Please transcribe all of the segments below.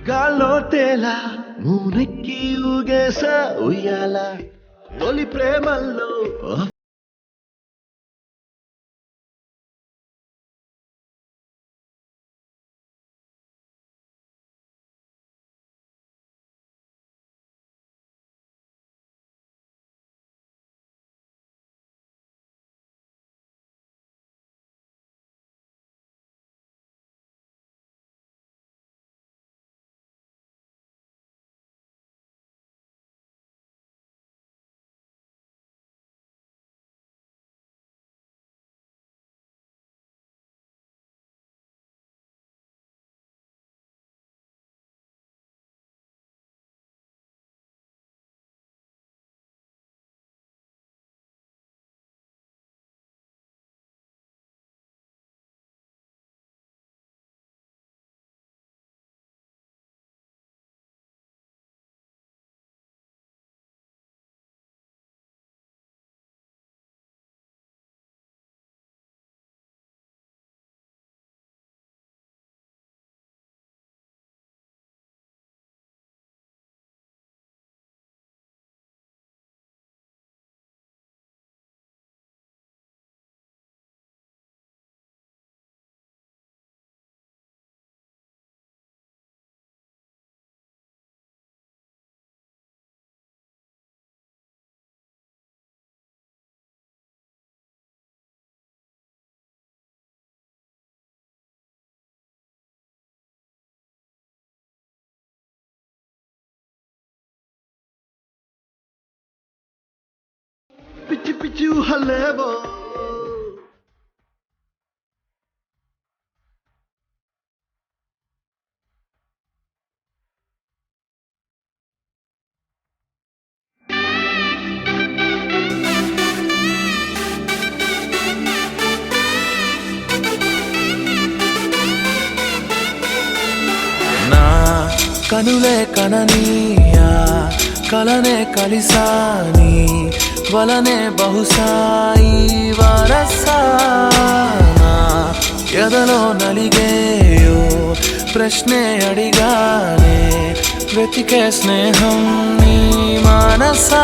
గాల్లో తేలా మూనెక్కి ఊగేసా ఉయ్యాల తొలి ప్రేమల్లో పిచ్చి పిచ్చి ఊహలేవో నా కనులే కననీయా కలనే కలిసాని వలనే బహుశాయి వరసానా ఎదలో నలిగేయో ప్రశ్నే అడిగానే వెతికే స్నేహం నీ మానసా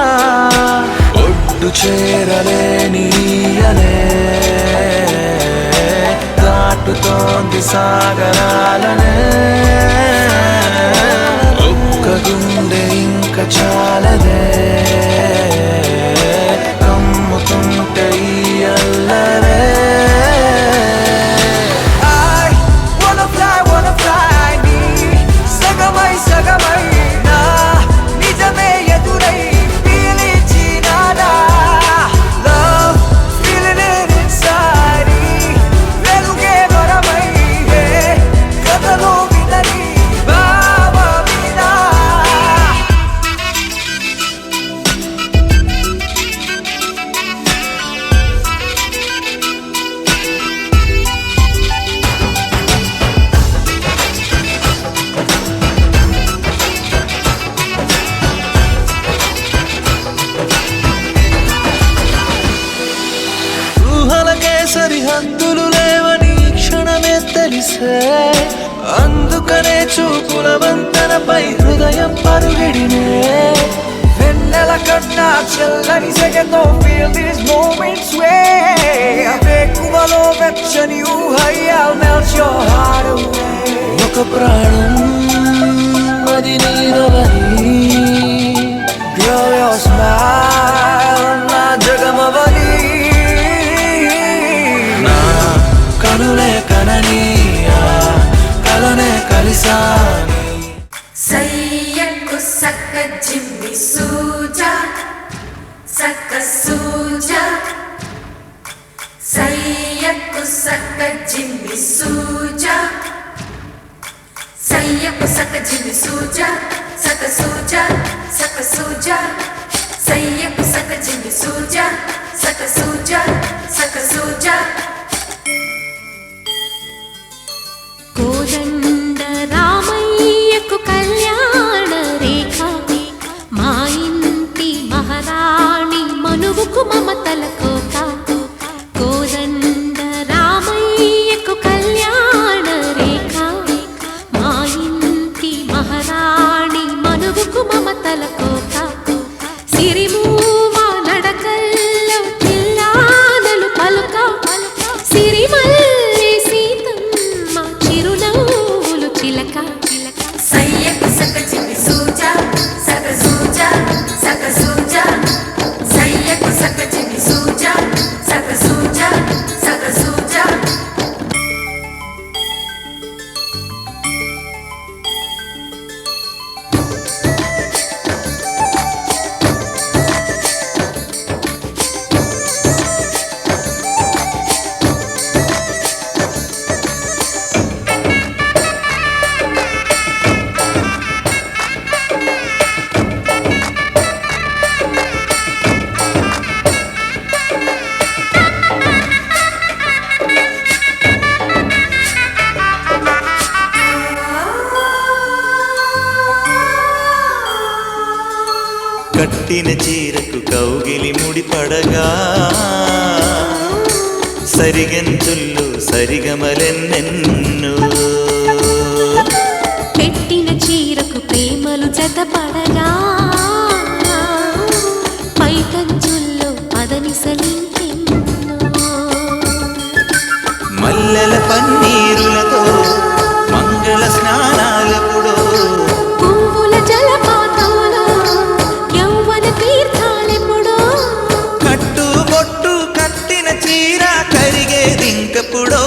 ఒడ్డు చేరలేనీయలే దాటుతోంది సాగరాలనే ఒక్క గుండె ఇంక చాలదే కమ్ముతుంటే ఈ అల్లరే wanna fly నీ సగమై సగమై నా నిజమే ఎదురై పిలిచినాడా love feeling it inside వెలుగే వరమై కథలో విదని భావమినా ఊహలకే సరిహద్దులు లేవని క్షణమే తెలిసే అందుకనే చూపుల వంతెనపై హృదయం పరుగిడినే వెన్నెల కన్నా చల్లని సెగతో feel these moments way వేకువలో వెచ్చని ఊహై I'll melt your heart away ఒక ప్రాణం అది నీదవని Girl your smile నా జగమవని నా కనులే కననీయా కలనే కలిసాని సయ్యకు సక్క జిమ్మి సూజా సక్క సూజా సయ్యకు సక్క జిమ్మి సూజా సయ్యకు సక్క జిమ్మి సూజా సక్క సూజా సక్క సూజా సయ్యకు సక్క జిమ్మి సూజా సక్క సూజా సక్క సూజా కోదండ రామయ్యకు కళ్యాణ రేఖ మా ఇంటి మహారాణి మనువుకు మమతల కోక కోదండ రామయ్యకు కళ్యాణ రేఖ మా ఇంటి మహారాణి కట్టిన చీరకు కౌగిలి ముడిపడగా సరిగంచుల్లో సరిగమలెన్నెన్నో పెట్టిన చీరకు ప్రేమలు జతపడగా పైకంచుల్లో పదనిసలింకెన్నో మల్లెల పన్నీరులతో మంగళ స్నానాలెప్పుడో పువ్వుల జలపాతంలో యౌవన తీర్థాలెప్పుడో కట్టు బొట్టు కట్టిన చీర కరిగేదింకప్పుడో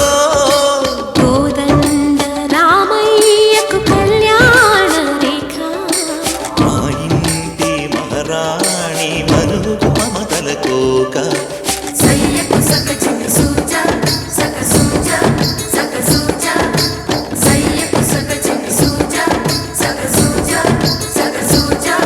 కోదండ రామయ్యకు కళ్యాణ రేఖ మా ఇంటి మహారాణి మనుగు మమతల కోక సయ్యకు సక చిన్ని సూజా సక సూజా సక సూజా సయ్యకు సక చిన్ని సూజా సక సూజా సక సూజా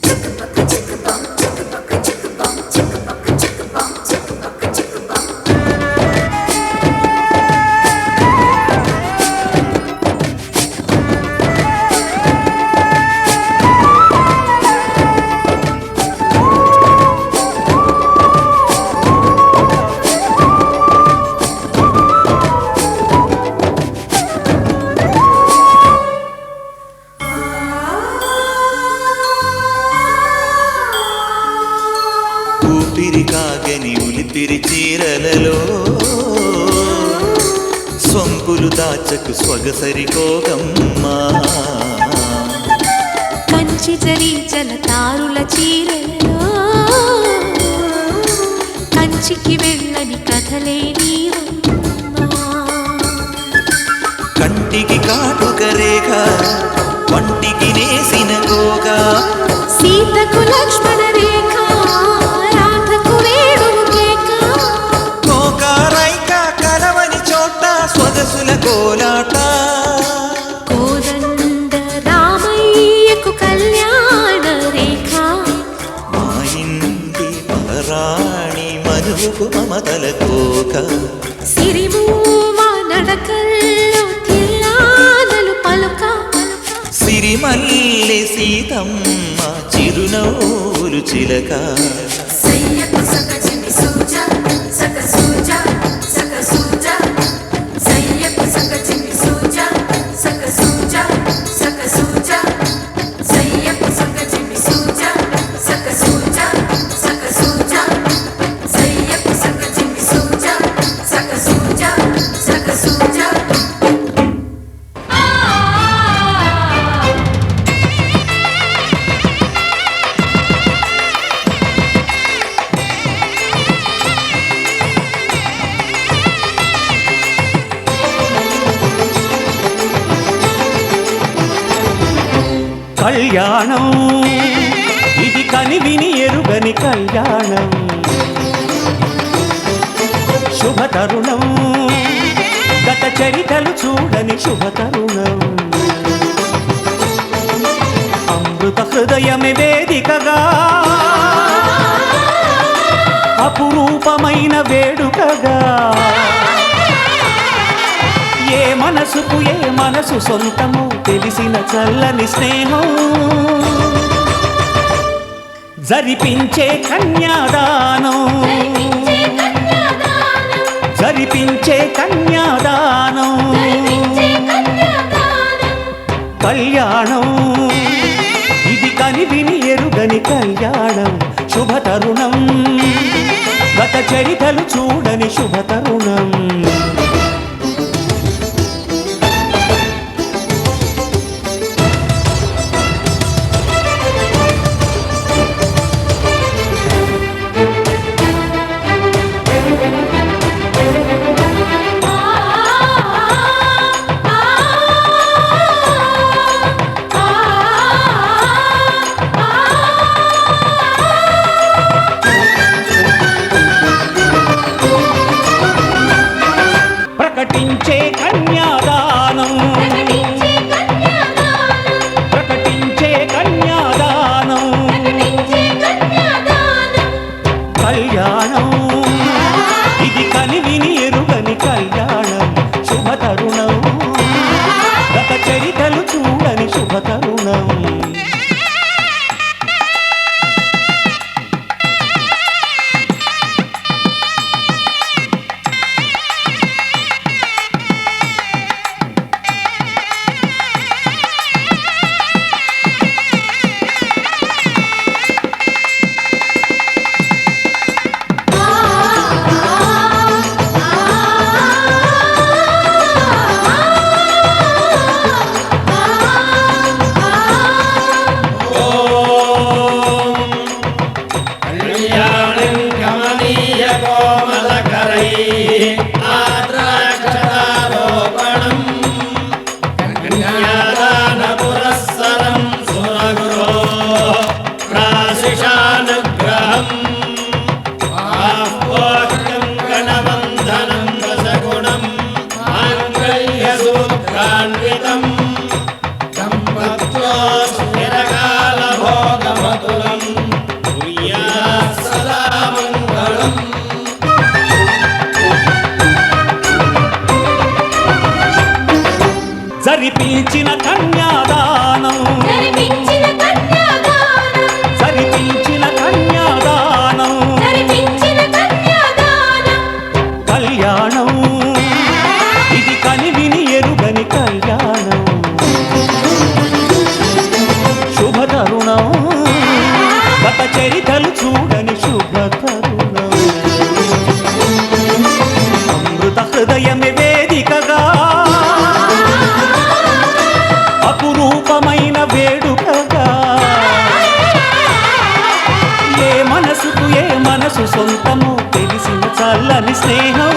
చిక్కుపక్క చిక్కుబం చిక్కుపక్క చిక్కుబం చిక్కుపక్క చిక్కుబం చిక్కుపక్క చిక్కుబం ఊపిరి కాగని ఉలిపిరి చీరలలో సొంపులు దాచకు స్వగసరి కోగమ్మా కంచి జరించల తారుల చీరలో కంచికి వెళ్ళని కథలే నీవమ్మా కంటికి కాటుక రేఖ వంటికి నేసిన కోగా సీతకు లక్ష్మణ రేఖ రాధకు వేణువు కేక కోకారైక కలవని చోట స్వదసుల కోలాట కోదండ రామయ్యకు కళ్యాణ రేఖ మా ఇంటి మహారాణి మనుగు మమతల కోక సిరిమూవ నడకల్లో తిల్లానలు పలుక సిరిమల్లె సీతమ్మ చిరునవ్వులు చిలక సయ్యకు సక చిన్ని సూజా సక సూజా సక సూజా సయ్యకు సక చిన్ని సూజా సక సూజా సక సూజా సయ్యకు సక చిన్ని సూజా సక సూజా సక సూజా సయ్యకు సక చిన్ని సూజా సక సూజా సక సూజా కళ్యాణం ఇది కనివిని ఎరుగని కళ్యాణం శుభతరుణం గత చరితలు చూడని శుభతరుణం అమృత హృదయమే వేదికగా అపురూపమైన వేడుకగా ఏ మనసుకు ఏ మనసు సొంతము తెలిసిన చల్లని స్నేహం జరిపించే కన్యాదానం జరిపించే కన్యాదానం కళ్యాణం ఇది కనివిని ఎరుగని కళ్యాణం శుభతరుణం గత చరితలు చూడని శుభతరుణం ప్రకటించే కన్యాదానం ప్రకటించే కన్యాదానం కళ్యాణం ఇది కనివిని ఎరుగని కళ్యాణం శుభతరుణం సరిపీల్చిన కన్యాదానం జరిపించిన కన్యాదానం సరిపీల్చిన కన్యాదానం జరిపించిన కన్యాదానం కళ్యాణం ఇది కనివిని ఎరుగని కళ్యాణం శుభతరుణం గత చరితలు చూడని శుభతరుణం అమృత హృదయమే వేదికగా అపురూపమైన వేడుకగా ఏ మనసు సొంతము తెలిసిన చల్లని స్నేహం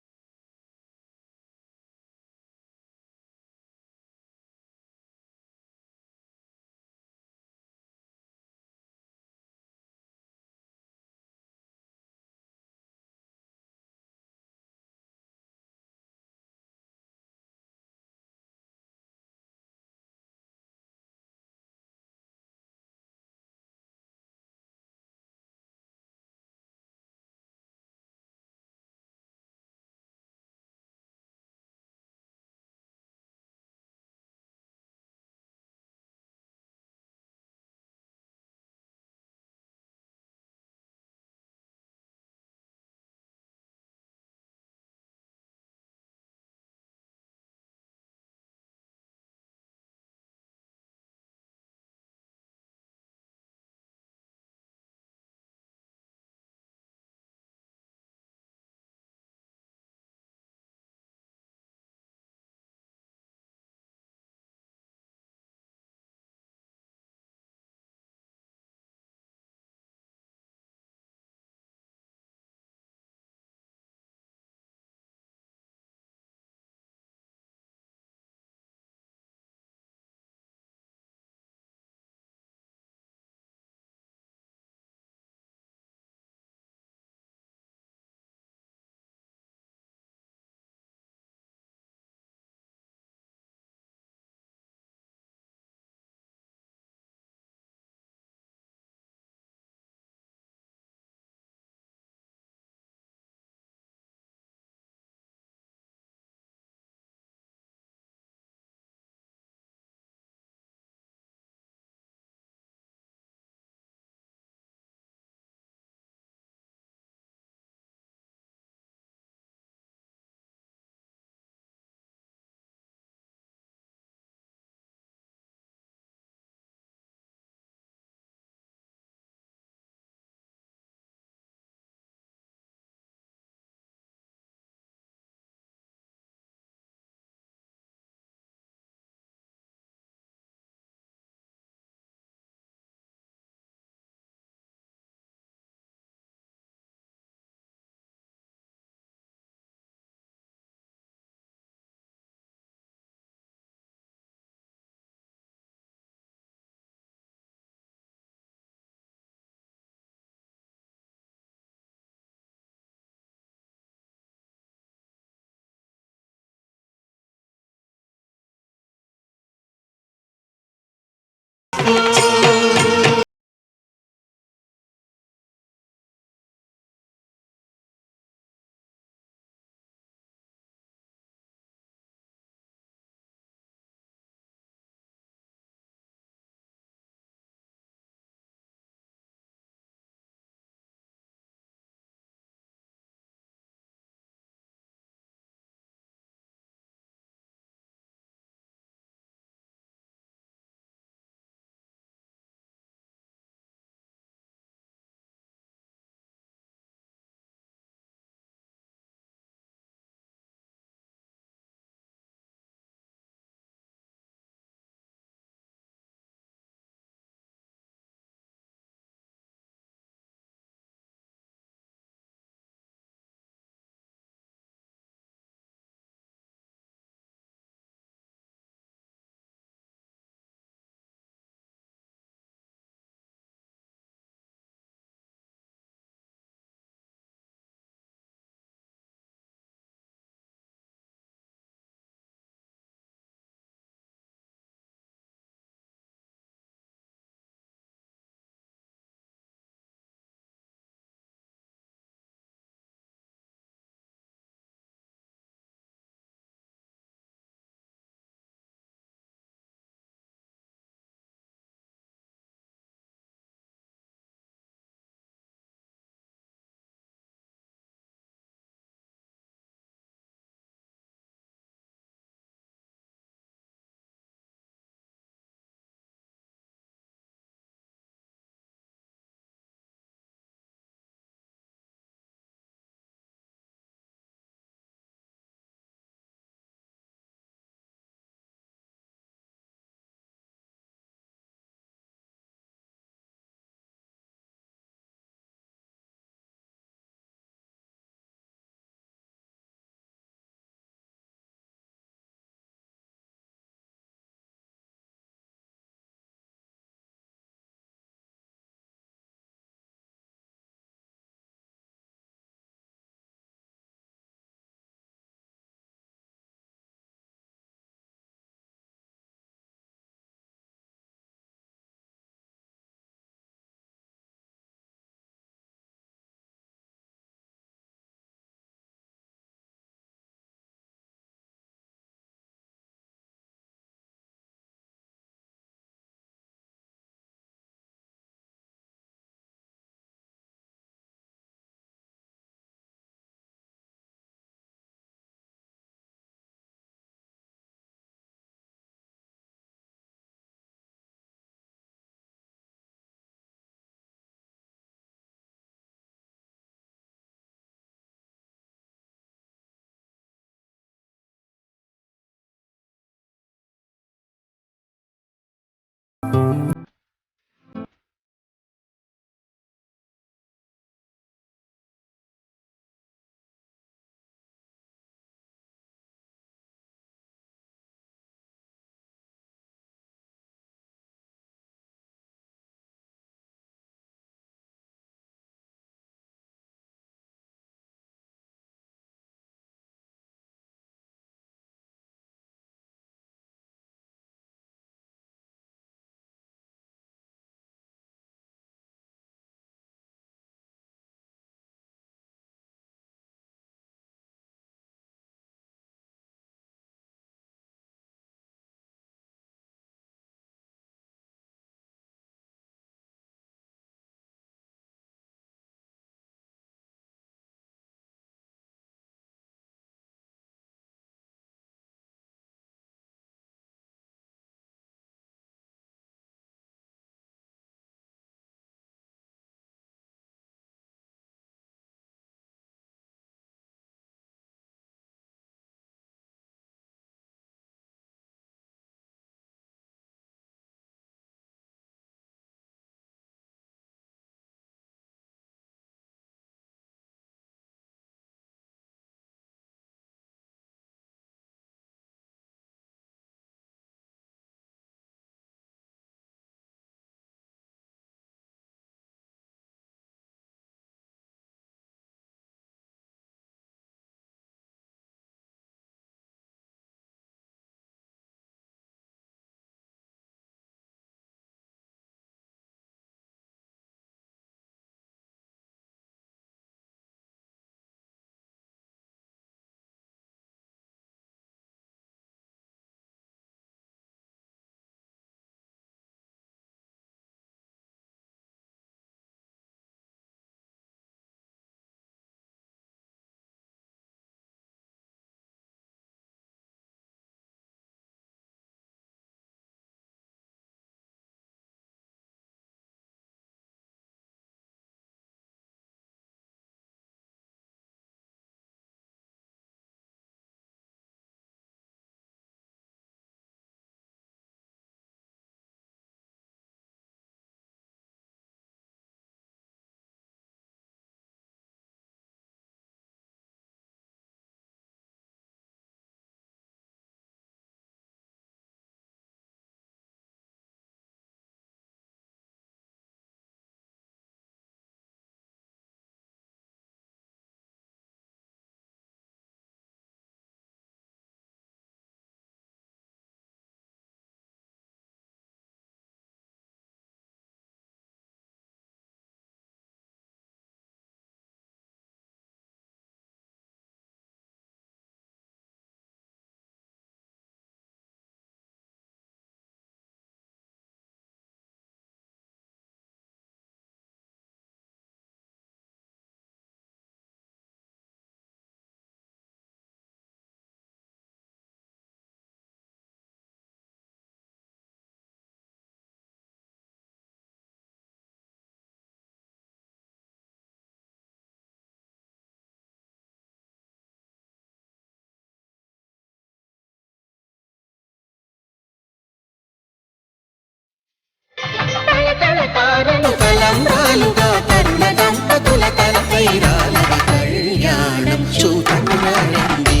తళతారలు తలంబ్రాలుగా తరుణ దంపతుల తలపై రాలది కళ్యాణం చూడండి.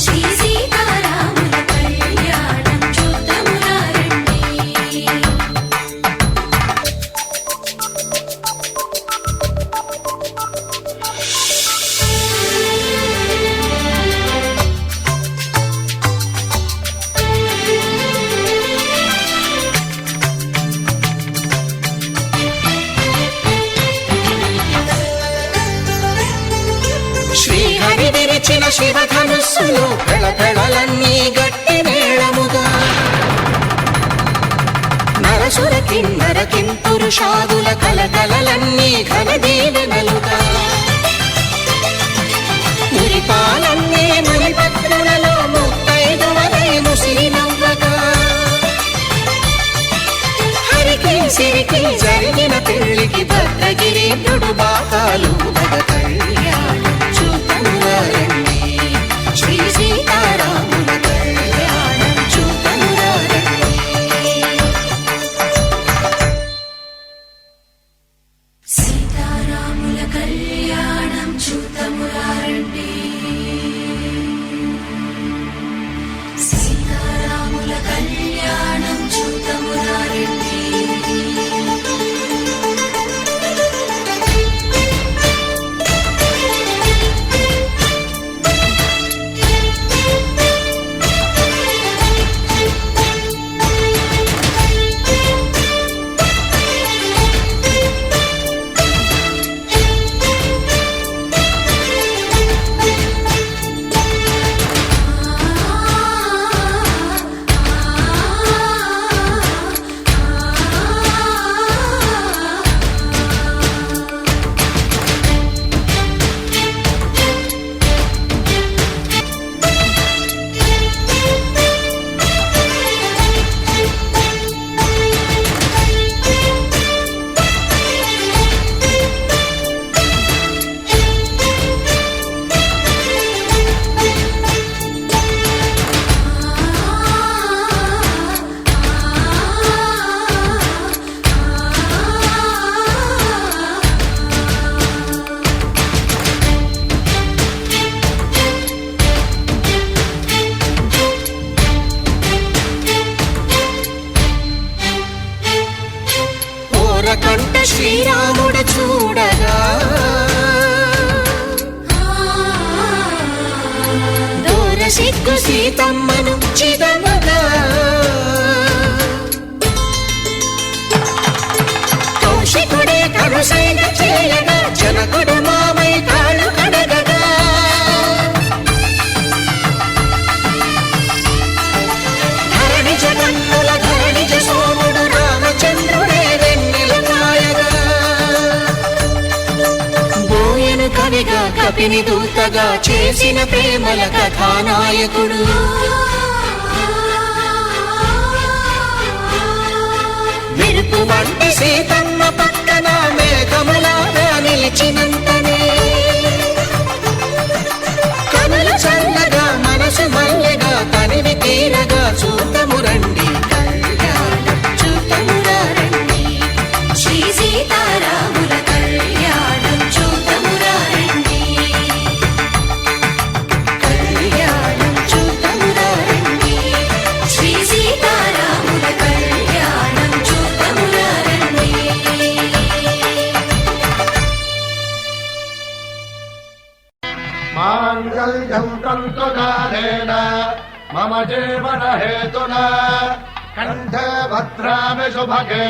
శ్రీ సీతారాముల కళ్యాణం చూద్దామురా రండి. శ్రీహరి విరిచిన శివధనుస్సులు పెళపెళలన్నీ గట్టి మేళముగా నరసుర కిన్నర కింపురుషాదుల కలకలలన్నీ ఘన దీవెనలుగా మురిపాలన్నీ మణిపత్రులలో ముత్తైదువలై ముసిరి నవ్వగా హరికి సిరికి జరిగిన పెళ్లికి భద్రగిరీంద్రుడు బాకాలు మగ కళ్యాణం చూద్దామురా రండి. శ్రీ సీతారాముల కళ్యాణం చూద్దామురా రండి. సీతారాముల కళ్యాణం చూద్దామురా రండి. సీతారాముల కళ్యాణం చూద్దామురా రండి. కంట శ్రీరాముడు చూడగా దూర సిగ్గు సీతమ్మను చిదమగా కౌశికుడే కరుసైన చేయగా జనకుడు మామై కాళ్ళు కడగగా ధరణి జగన్నుల ధరణిజ సోముడు రామచంద్రుడే కవిగా కపిని దూతగా చేసిన ప్రేమల కథానాయకుడు మెరుపు వంటి సీతమ్మ పక్కన మేఘములాగా నిలిచినంతనే కనులు చల్లగా మనసు మల్లెగా తనివి తీరగా చూతము రండి కళ్యాణం చూతమురా రండి. శ్రీ సీతారాముల కళ్యాణం చూద్దామురా రండి. కళ్యాణం చూతమురా రండి. శ్రీ సీతారాముల కళ్యాణం చూద్దామురా రండి. మాంగళ్యం తంతుకారేణ మమ జీవన హేతునా కంఠే భద్రామి శుభగే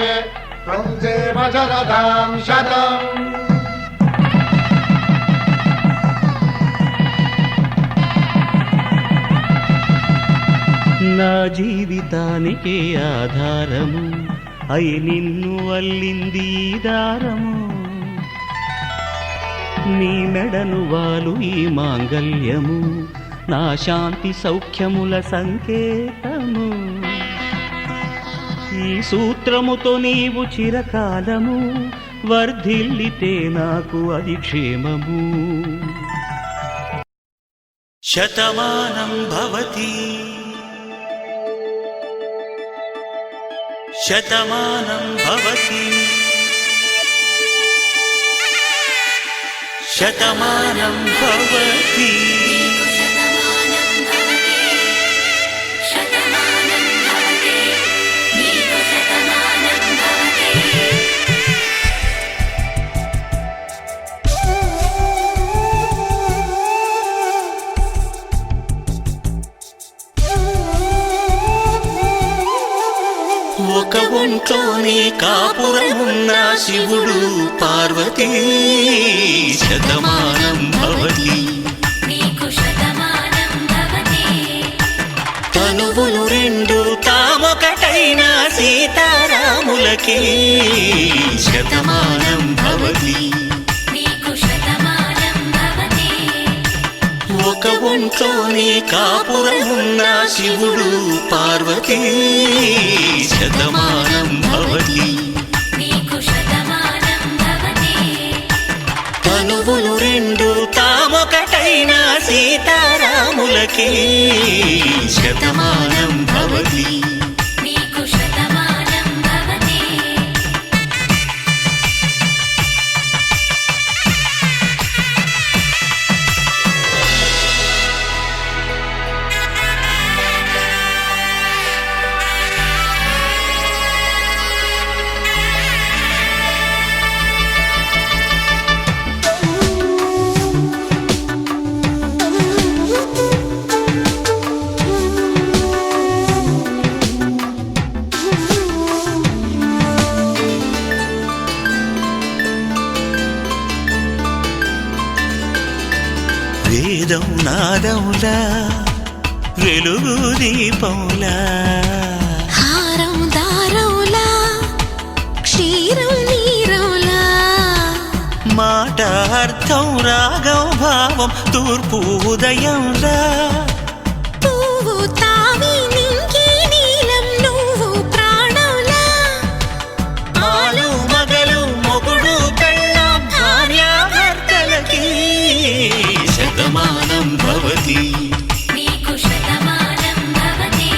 త్వం జీవ శరదాం శతం. నా జీవితానికే ఆధారము అయి నిన్ను అల్లింది ఈ దారము. నీ మెడను వాలు ఈ మాంగల్యము నా శాంతి సౌఖ్యముల సంకేతము. ఈ సూత్రముతో నీవు చిరకాలము వర్ధిల్లితే నాకు అది క్షేమము. శతమానం భవతి శతమానం భవతి శతమానం భవతి శతమానం భవతి శతమానం భవతి నీకు శతమానం భవతి ఒక ఒంట్లోనే కాపురమున్న శివుడు పార్వతీ శతమానం భవతి నీకు శతమానం భవతి తనువులు రెండు తామొకటైన సీతారాములకి శతమానం భవతి నీకు శతమానం భవతి ఒక ఒంట్లోనే కాపురమున్న శివుడు పార్వతీ శతమానం భవతి నీకు శతమానం భవతి తనువులు రెండు తామొకటైన సీతారాములకి శతమానం భవతి నీకు శతమానం భవతి వేదం నాదములా వెలుగు దీపములా హారం దారవులా క్షీరం నీరవులా మాట అర్థం రాగం భావం తూర్పు ఉదయంలా పువ్వు తావి నింగి నీలం నువ్వు ప్రాణంలా ఆలు మగలు మొగుడు పెళ్ళాం భార్యాభర్తలకి శతమానం భవతి నీకు శతమానం భవతి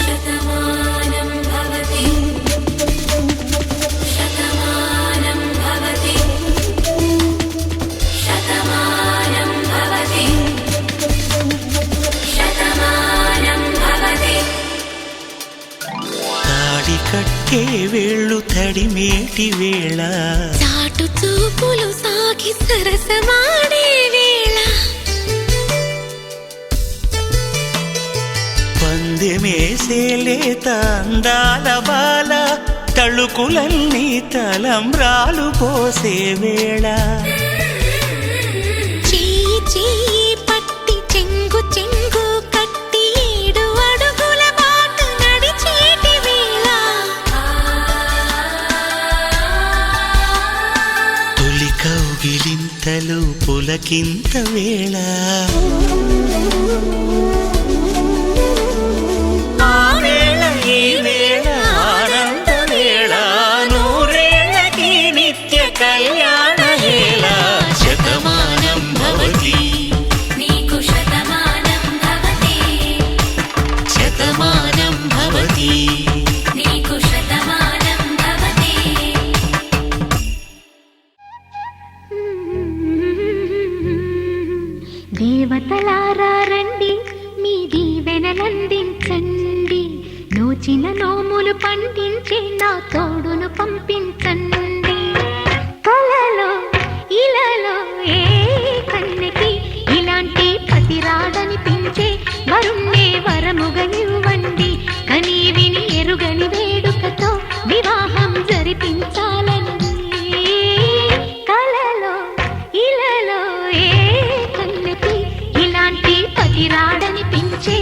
శతమానం భవతి శతమానం భవతి శతమానం భవతి శతమానం భవతి తాడి కట్టే వేళ్ళు తడిమేటి వేళ చాటు చూపులు సాగి సరసమాడే వేళ పందెమేసేలేత అందాల బాల తళుకులన్నీ తలంబ్రాలు పోసే వేళ చెయ్యి చెయ్యి పట్టి చెంగు చెంగు కట్టి 7 అడుగుల బాట నడిచేటి వేళ తొలి కౌగిలింతలు పులకింత వేళ ఆ వేళ ఈ వేళ ఆనంద వేళ నూరేళ్ళకి నిత్య కళ్యాణ వేళ శతమానం భవతి నీకు శతమానం భవతి శతమానం భవతి నీకు శతమానం భవతి దేవతలారా రండి మీ దీవెనలందించండి నోచిన నోములు పండించే నా తోడును పంపించండి కలలో ఇలలో ఏ కన్నెకి ఇలాంటి పతి రాడనిపించే వరుణ్ణే వరముగా ఇవ్వండి కనీ విని ఎరుగని వేడుకతో వివాహం జరిపించాలని కలలో ఇలలో ఏ కన్నెకి ఇలాంటి పతి రాడనిపించే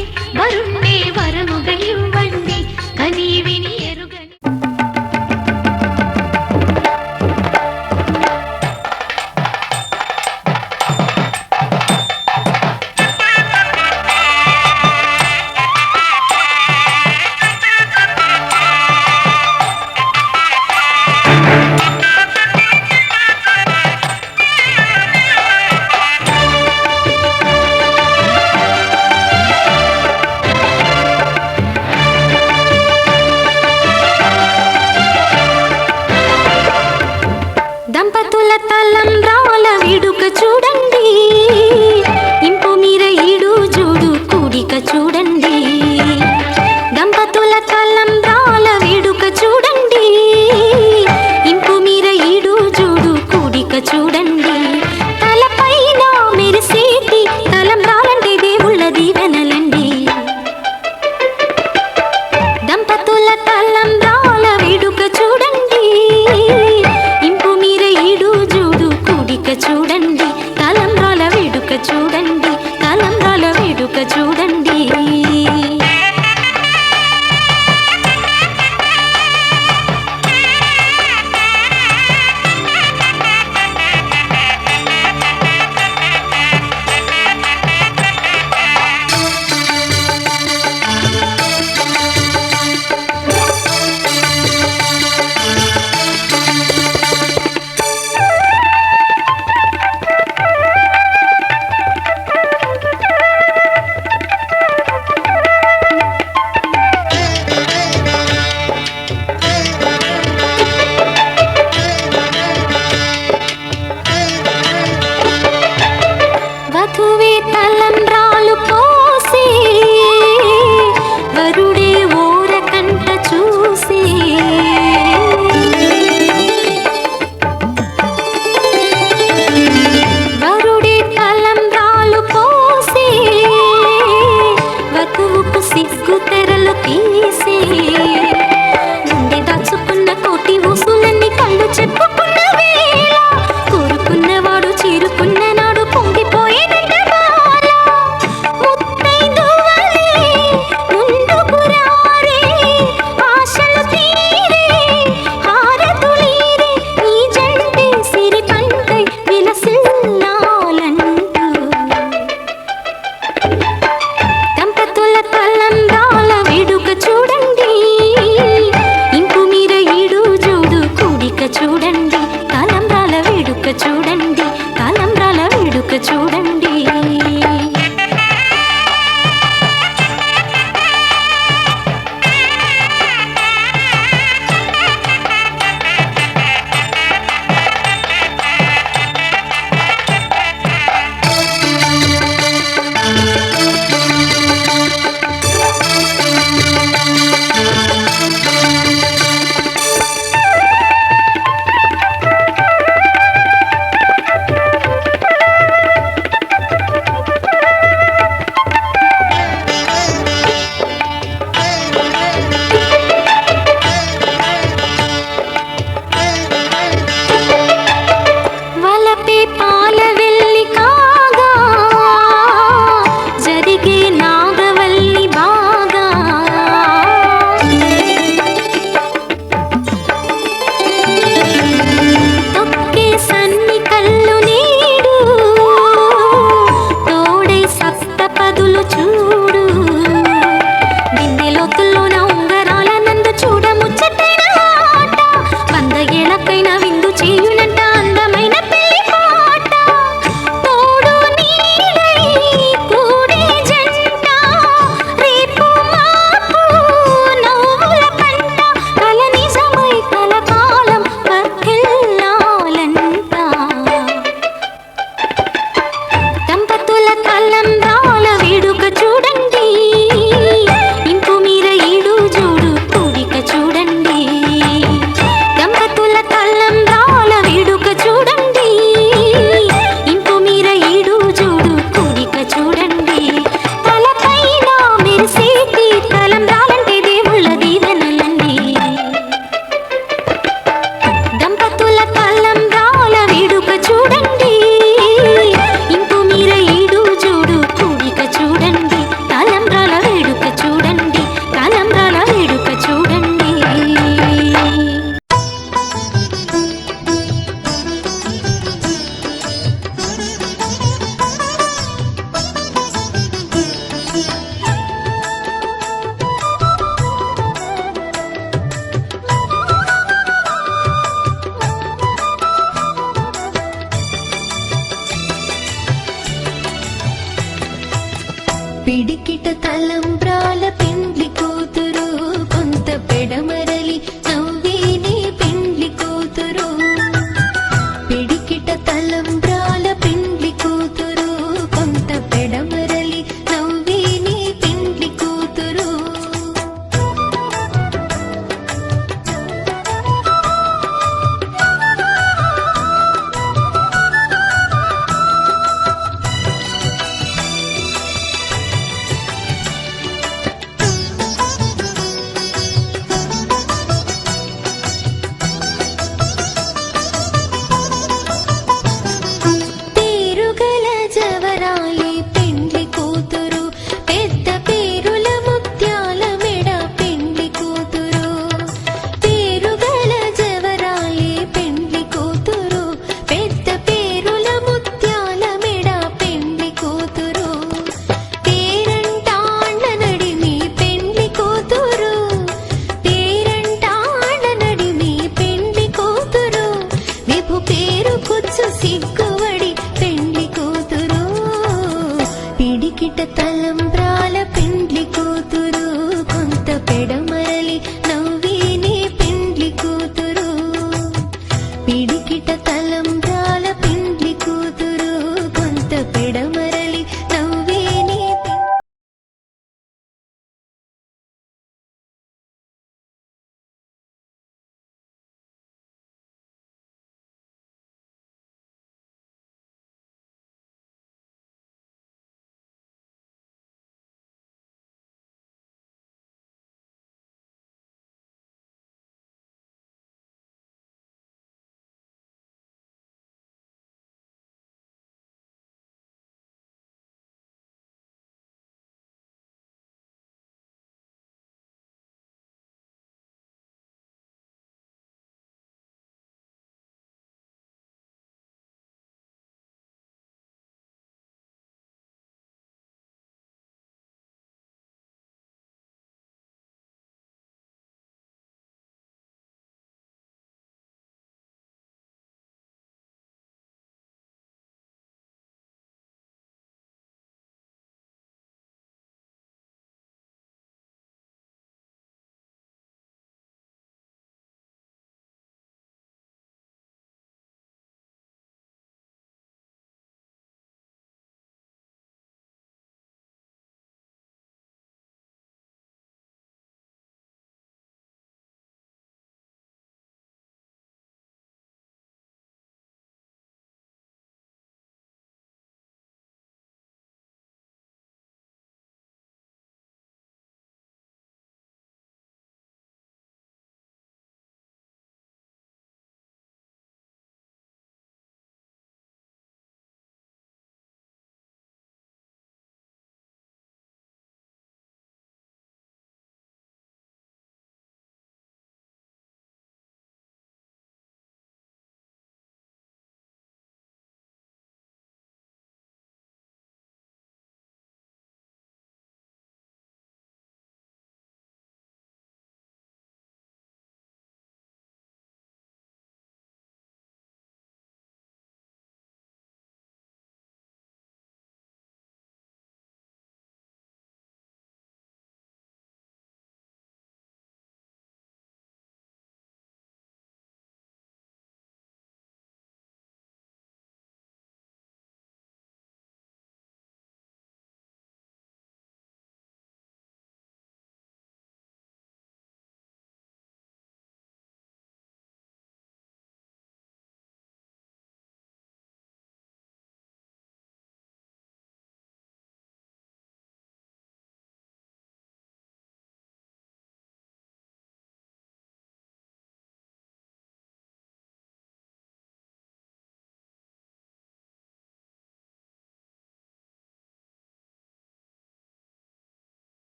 దంపతుల తలంబ్రాల వేడుక చూడండి, ఇంపు మీర ఈడు జోడు కూడిక చూడండి. దంపతుల తలంబ్రాల వేడుక చూడండి, ఇంపు మీర ఈడు జోడు కూడిక చూడండి. తలపైన మెరిసేటి తలంబ్రాలంటే దేవుళ్ళ దీవెనలండి. దంపతుల తలంబ్రాల వేడుక చూడండి, ఇంపు మీర ఈడు జోడు కూడిక చూడండి.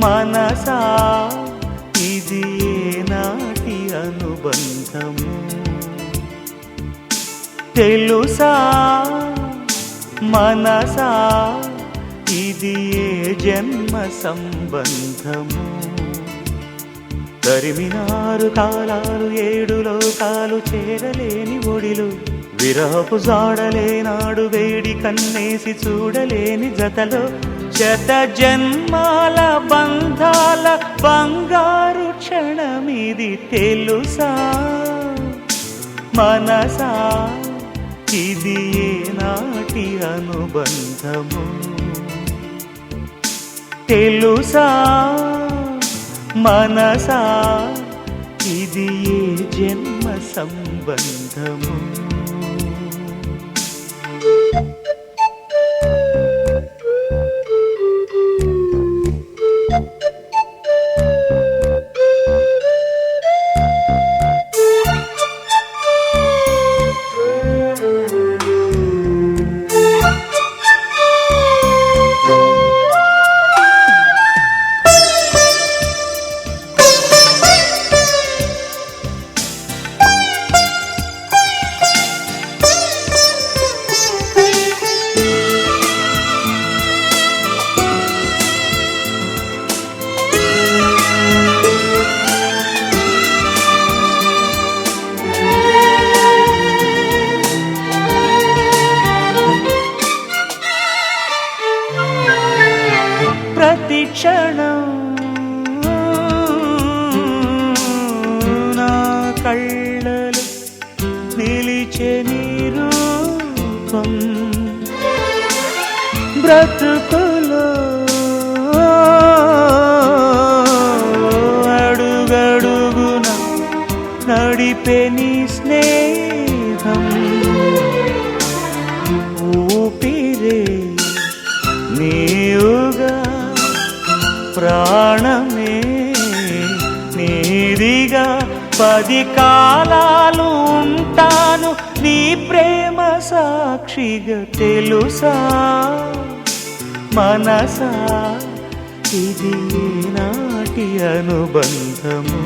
మనసా ఇది నాటి అనుబంధము తెలుసా మనసా ఇది ఏ జన్మ సంబంధము తరిమినారు కాలాలు 7 లోకాలు చేరలేని ఒడిలు విరహపు జాడలేనాడు వేడి కన్నేసి చూడలేని జతలో శత జన్మాల బంధాల బంగారు క్షణమిది తెలుసా మనసా ఇది నాటి అనుబంధము తెలుసా మనసా ఇది ఏ జన్మ సంబంధము ప్రతి క్షణం నా కళ్ళలో నిలిచే నీ రూపం బ్రతుకులో అడుగడుగున నడిపే నీ స్నేహం ఊపిరే నీవుగా ప్రాణమే నీదిగా 10 కాలాలు ఉంటాను నీ ప్రేమ సాక్షిగా తెలుసా మనసా ఇది నాటి అనుబంధము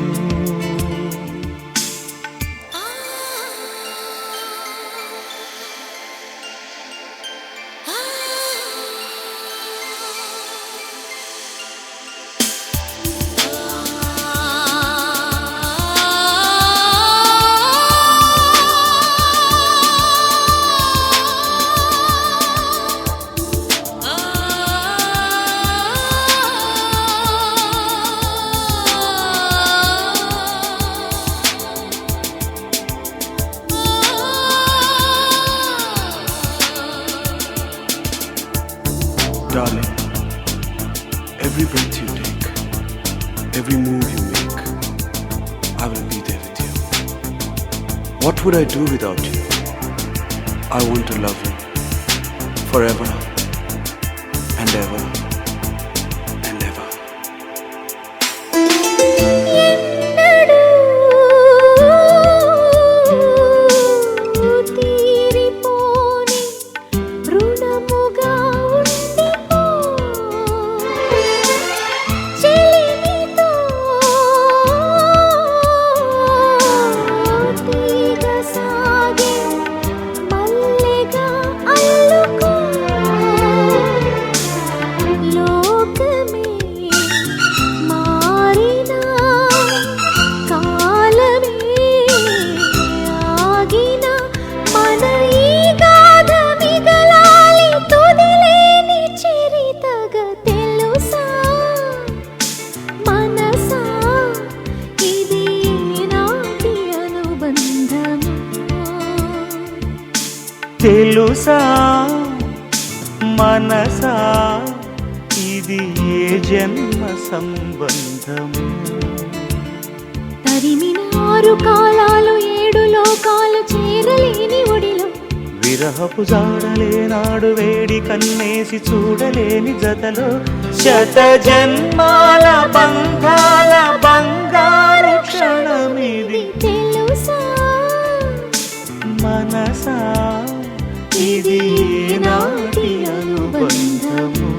Darling, every breath you take, every move you make, I will be there with you. What would I do without you? I want to love you forever and ever and ever. తెలుసా మనసా ఇది ఏ జన్మ సంబంధము తరిమినారు కాలాలు 7 లోకాలు చేరలేని ఒడిలో విరహపు జాడలేనాడు వేడి కన్నేసి చూడలేని జతలో శత జన్మాల బంధాల బంగారు క్షణమిది తెలుసా మనసా ఇది నాటి అనుబంధము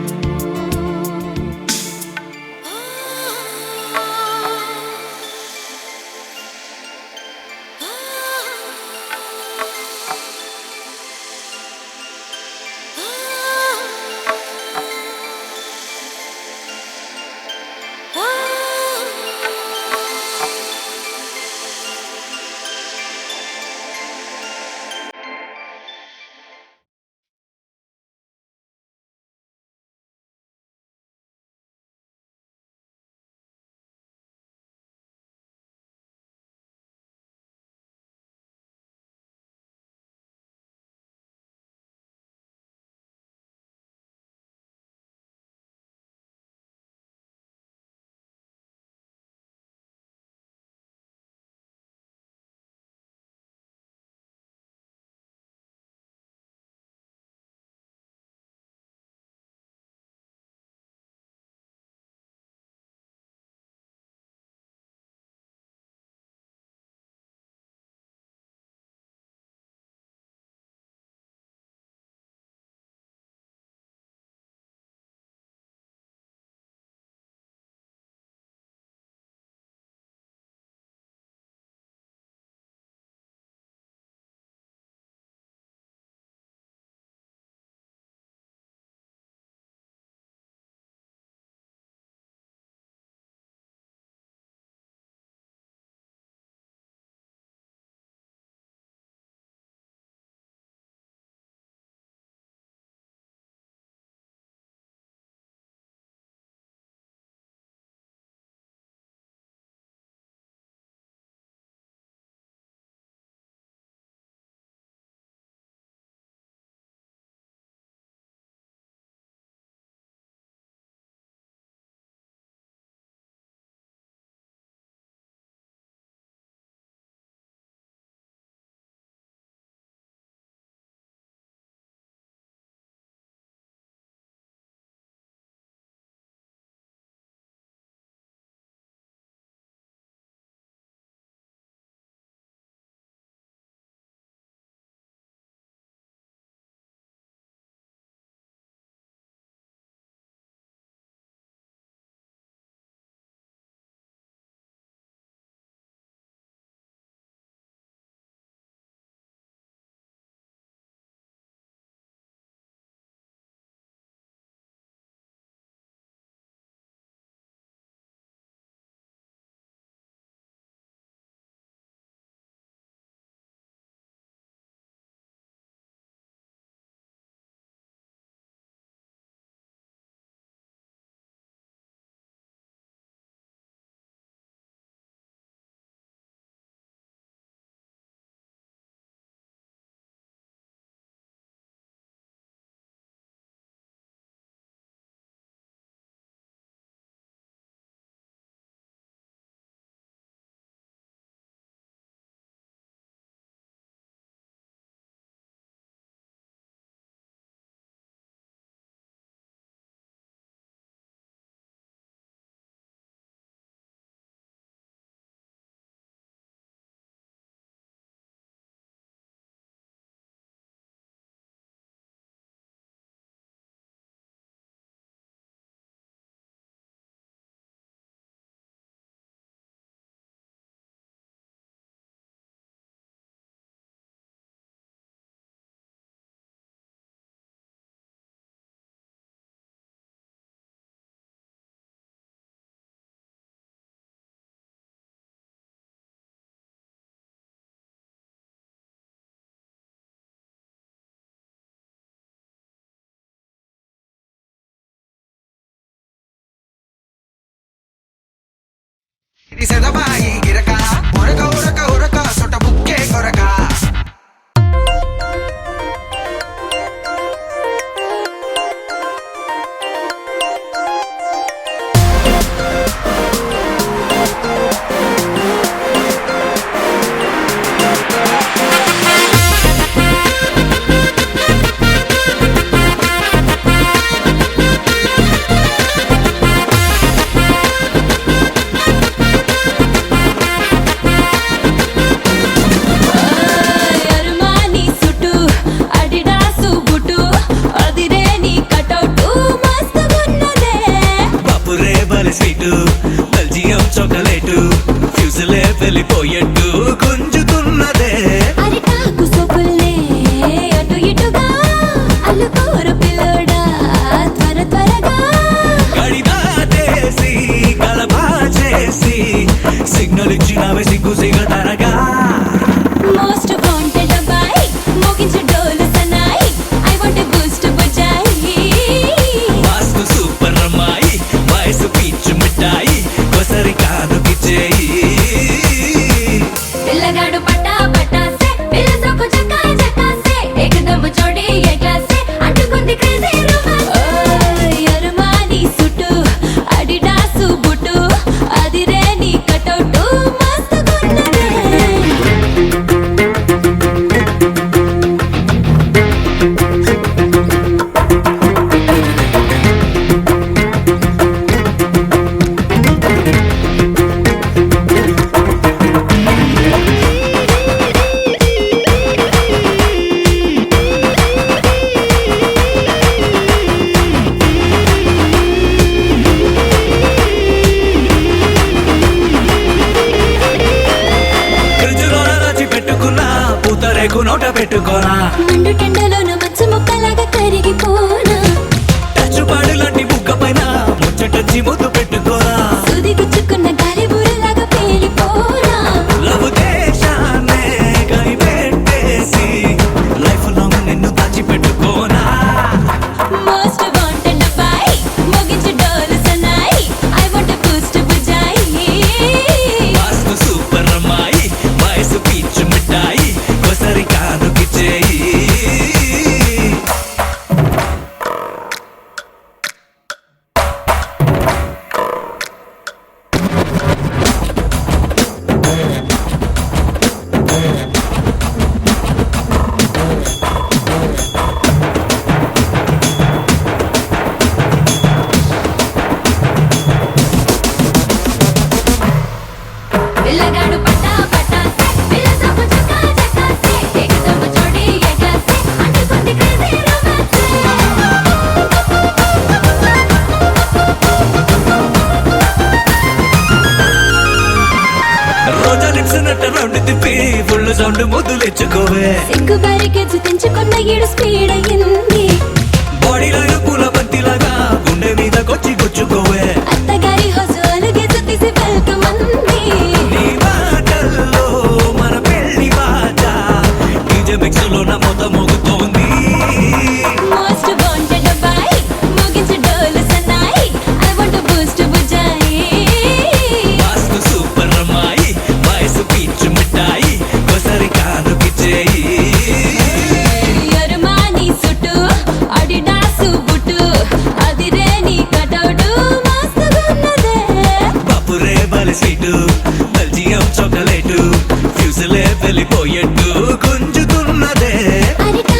సెదబాయి గిరక ఉరక ఉరక ఉరక సొట బుక్కే కొరక అరుమాని సుటు అడిడాసు బుటు అదిరే నీ కటౌటు మస్తుగున్నదే బాపురే బలి స్వీటు బెల్జియం చాక్లెట్ ఫ్యూజులే వెళ్ళిపోయేట్టు గుంజుతున్నదే అరిటాకు సొప్పుల్నే అటు ఇటుగా అల్లుకోర పిల్లోడా త్వర త్వరగా గడిదాటేసి గలబా చేసి సిగ్నల్ ఇచ్చినవే సిగ్గు సిగటరగా మోస్ట్ వాంటెడ్ అబ్బాయి మోగించు డోలు సన్నాయి I want a Boost Bujjai vastu super అమ్మాయి వయసు పీచు మిఠాయి కొసరి కానుకి చేయి పిల్లగాడు పట్టా పట్టాసే పిల్ల సొక్కు చక్కా చక్కాసే ఏకదమ్ జోడి ఏ క్లాసే అంటుకుంది క్రేజీ రొమాన్స్ అరుమాని సుటు అడిడాసు బుటు అదిరే నీ కటౌటు మస్తుగున్నదే ఫ్రిడ్జ్లో రాచి పెట్టుకున్నా పూతరేకు నోట పెట్టుకోనా మండు టెండలోన మచ్చ ముక్కలాగా కరిగిపోనా టచ్ పాడు లాంటి బుగ్గ పైన ముచ్చటచ్చి ముద్దు పెట్టుకోనా సుది గుచ్చుకున్న గాలి బూరలాగా పేలిపోనా లవ్ దేశాన్నే కనిపెట్టేసి లైఫ్ లాంగ్ నిన్ను దాచి పెట్టుకోనా మోస్ట్ వాంటెడ్ అబ్బాయి మోగించు డోలు సన్నాయి I want a Boost Bujjai vastu super అమ్మాయి వయసు పీచు మిఠాయి కొసరి కానుకి చేయి పిల్లగాడు పట్టా పట్టాసే పిల్ల సొక్కు చక్కా చక్కాసే ఏకదమ్ జోడి ఏ క్లాసే అంటుకుంది క్రేజీ రొమాన్స్ రోజా లిప్స్ నట్ట రౌండ్ తిప్పి ఫుల్ సౌండ్ ముద్దులు ఇచ్చుకోవే సిగ్గు బారికేజ్ తెంచుకున్న ఈడు స్పీడ్ అయ్యింది బాడీలో పూల బంతిలాగా గుండె మీదకొచ్చి గుచ్చుకోవే అత్తగారి హౌస్ గేజ్ తీసి వెల్కమ్ అంది నీ మాటల్లో మన పెళ్లి బాట డీజే మిక్స్ లో నా మొత్తం మోగుతోంది మోస్ట్ వాంటెడ్ అబ్బాయి మోగించు డోలు సన్నాయి I want a Boost Bujjai vastu super అమ్మాయి వయసు పీచు మిఠాయి కొసరి కానుకి చేయి అరుమాని సుటు అడిడాసు బుటు అదిరే నీ కటౌటు మస్తుగున్నదే బాపురే బలి స్వీటు బెల్జియం చాక్లెట్ ఫ్యూజులే వెళ్ళిపోయేట్టు గుంజుతున్నదే అరిట